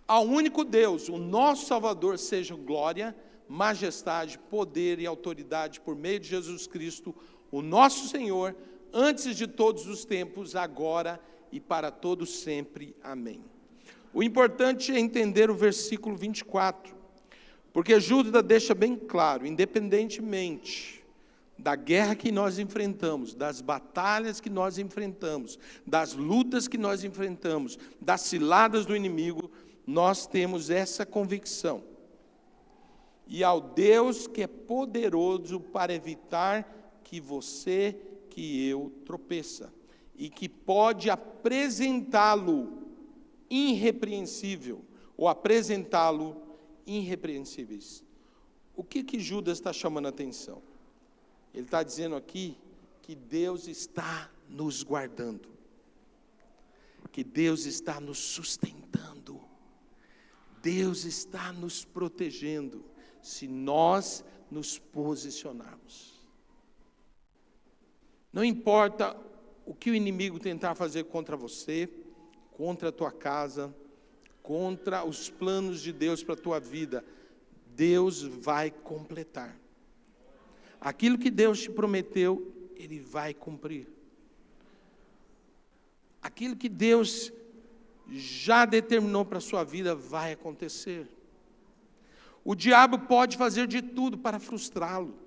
ao único Deus, o nosso Salvador, seja glória, majestade, poder e autoridade por meio de Jesus Cristo, o nosso Senhor, antes de todos os tempos, agora e para todos sempre. Amém. O importante é entender o versículo 24, porque Judas deixa bem claro, independentemente da guerra que nós enfrentamos, das batalhas que nós enfrentamos, das lutas que nós enfrentamos, das ciladas do inimigo, nós temos essa convicção. E ao Deus que é poderoso para evitar que você, que eu tropeça, e que pode apresentá-lo irrepreensível, ou apresentá-lo irrepreensíveis. O que Judas está chamando a atenção? Ele está dizendo aqui que Deus está nos guardando, que Deus está nos sustentando, Deus está nos protegendo, se nós nos posicionarmos. Não importa o que o inimigo tentar fazer contra você, contra a tua casa, contra os planos de Deus para a tua vida, Deus vai completar. Aquilo que Deus te prometeu, Ele vai cumprir. Aquilo que Deus já determinou para a sua vida, vai acontecer. O diabo pode fazer de tudo para frustrá-lo,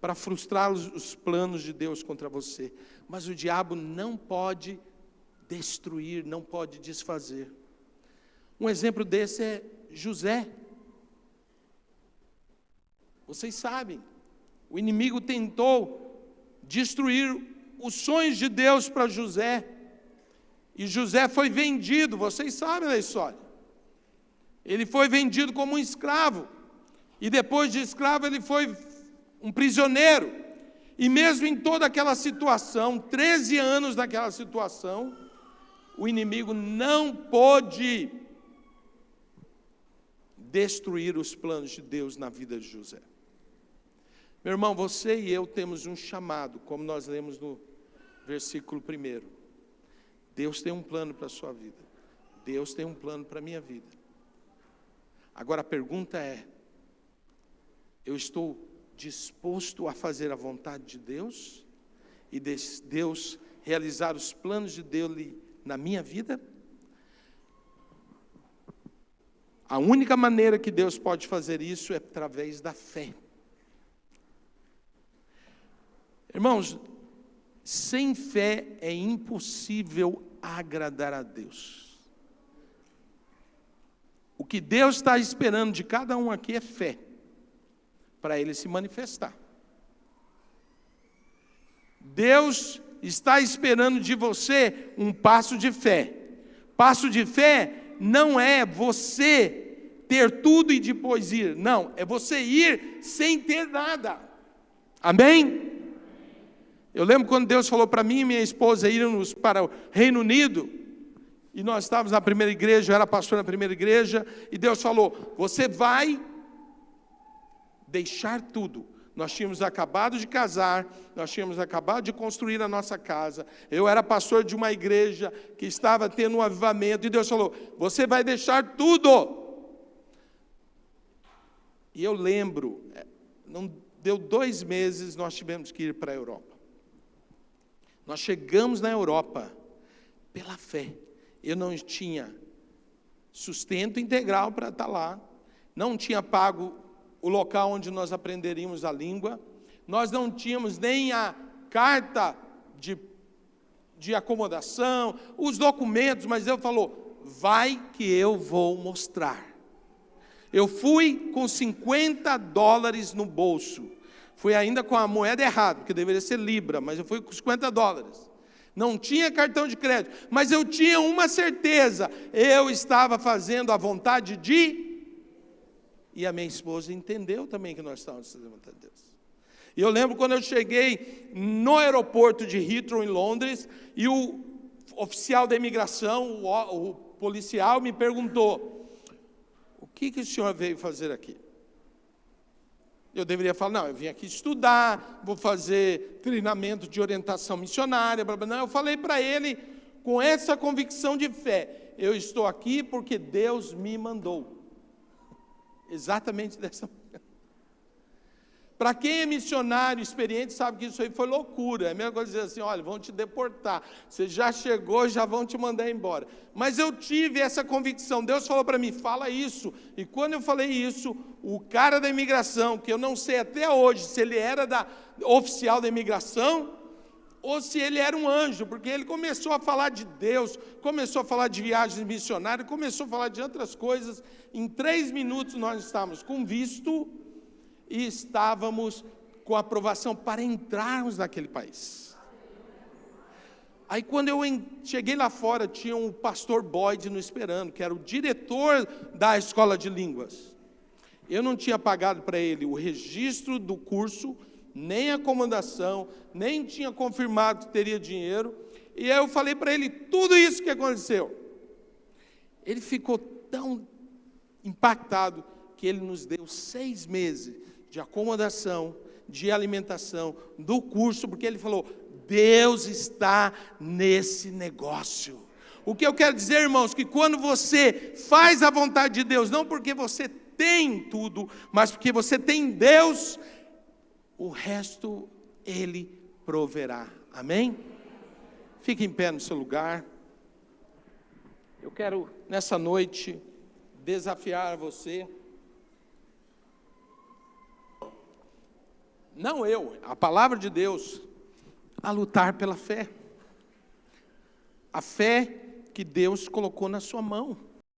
para frustrar os planos de Deus contra você. Mas o diabo não pode destruir, não pode desfazer. Um exemplo desse é José. Vocês sabem, o inimigo tentou destruir os sonhos de Deus para José. E José foi vendido, vocês sabem da história. Ele foi vendido como um escravo. E depois de escravo ele foi um prisioneiro. E mesmo em toda aquela situação, 13 anos naquela situação, o inimigo não pôde destruir os planos de Deus na vida de José. Meu irmão, você e eu temos um chamado, como nós lemos no versículo 1. Deus tem um plano para a sua vida. Deus tem um plano para a minha vida. Agora a pergunta é, eu estou disposto a fazer a vontade de Deus? E de Deus realizar os planos de Deus na minha vida? A única maneira que Deus pode fazer isso é através da fé. Irmãos, Sem fé é impossível agradar a Deus. O que Deus está esperando de cada um aqui é fé, para Ele se manifestar. Deus está esperando de você um passo de fé. Passo de fé não é você ter tudo e depois ir. Não, é você ir sem ter nada. Amém? Eu lembro quando Deus falou para mim e minha esposa irmos para o Reino Unido, e nós estávamos na primeira igreja, eu era pastor na primeira igreja, e Deus falou, você vai deixar tudo. Nós tínhamos acabado de casar, nós tínhamos acabado de construir a nossa casa, eu era pastor de uma igreja que estava tendo um avivamento, e Deus falou, você vai deixar tudo. E eu lembro, não deu 2 meses, nós tivemos que ir para a Europa. Nós chegamos na Europa pela fé. Eu não tinha sustento integral para estar lá, não tinha pago o local onde nós aprenderíamos a língua, nós não tínhamos nem a carta de acomodação, os documentos, mas Deus falou, vai que eu vou mostrar. Eu fui com $50 no bolso, fui ainda com a moeda errada, porque deveria ser libra, mas eu fui com $50. Não tinha cartão de crédito, mas eu tinha uma certeza, eu estava fazendo a vontade de... E a minha esposa entendeu também que nós estávamos fazendo a vontade de Deus. E eu lembro quando eu cheguei no aeroporto de Heathrow, em Londres, e o oficial da imigração, o policial, me perguntou, o que o senhor veio fazer aqui? Eu deveria falar, não, eu vim aqui estudar, vou fazer treinamento de orientação missionária, blá, blá, blá. Eu falei para ele, com essa convicção de fé, eu estou aqui porque Deus me mandou. Exatamente dessa maneira. Para quem é missionário experiente, sabe que isso aí foi loucura. É a mesma coisa dizer assim, olha, vão te deportar. Você já chegou, já vão te mandar embora. Mas eu tive essa convicção. Deus falou para mim, fala isso. E quando eu falei isso, o cara da imigração, que eu não sei até hoje se ele era oficial da imigração, ou se ele era um anjo, porque ele começou a falar de Deus, começou a falar de viagens missionárias, começou a falar de outras coisas. Em 3 minutos nós estávamos com visto e estávamos com aprovação para entrarmos naquele país. Aí quando eu cheguei lá fora, tinha um pastor Boyd nos esperando, que era o diretor da escola de línguas. Eu não tinha pagado para ele o registro do curso, nem acomodação, nem tinha confirmado que teria dinheiro, e aí eu falei para ele tudo isso que aconteceu. Ele ficou tão impactado que ele nos deu 6 meses de acomodação, de alimentação, do curso, porque ele falou, Deus está nesse negócio. O que eu quero dizer, irmãos, que quando você faz a vontade de Deus, não porque você tem tudo, mas porque você tem Deus, o resto Ele proverá. Amém? Fique em pé no seu lugar. Eu quero, nessa noite, desafiar você. Não eu, a palavra de Deus, a lutar pela fé. A fé que Deus colocou na sua mão.